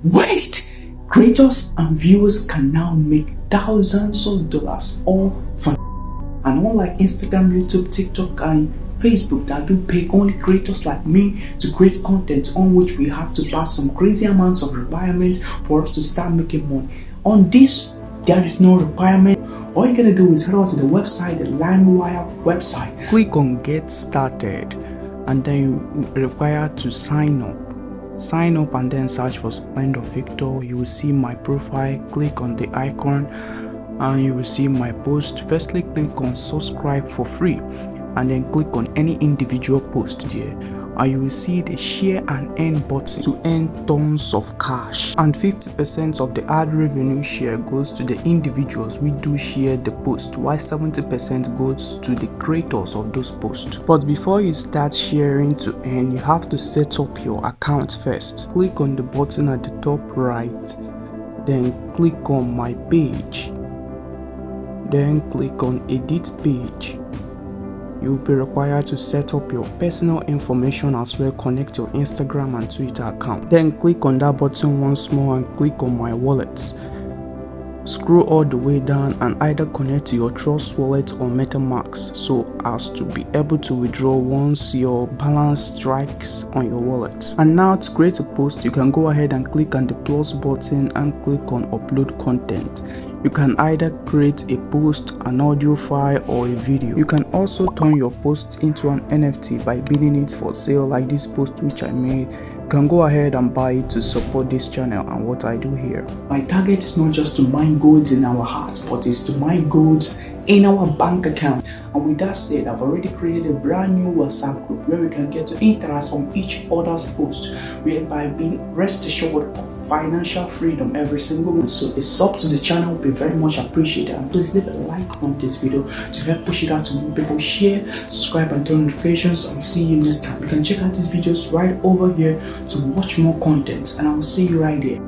Wait! Creators and viewers can now make thousands of dollars all from, and unlike Instagram, YouTube, TikTok, and Facebook that do pay only creators like me to create content on which we have to pass some crazy amounts of requirement for us to start making money. On this, there is no requirement. All you're gonna do is head out to the website, the LimeWire website. Click on Get Started, and then you're required to sign up. Sign up and then search for Splendor Victor. You will see my profile. Click on the icon and you will see my post. Firstly, click on subscribe for free and then click on any individual post there, and you will see the share and earn button to earn tons of cash. And 50% of the ad revenue share goes to the individuals we do share the post, while 70% goes to the creators of those posts. But before you start sharing to earn, you have to set up your account first. Click on the button at the top right, then click on my page, then click on edit page. You'll be required to set up your personal information as well, connect your Instagram and Twitter account. Then click on that button once more and click on my wallets. Scroll all the way down and either connect to your Trust wallet or MetaMask so as to be able to withdraw once your balance strikes on your wallet. And now to create a post, you can go ahead and click on the plus button and click on upload content. You can either create a post, an audio file, or a video. You can also turn your post into an NFT by bidding it for sale, like this post which I made. You can go ahead and buy it to support this channel and what I do here. My target is not just to mine golds in our hearts, but it's to mine golds in our bank account. And with that said, I've already created a brand new WhatsApp group where we can get to interact on each other's post, whereby being rest assured of financial freedom every single month. So it's up to the channel, will be very much appreciated, and please leave a like on this video to help push it out to more people. Share, subscribe, and turn notifications. I'll see you next time. You can check out these videos right over here to watch more content, and I will see you right there.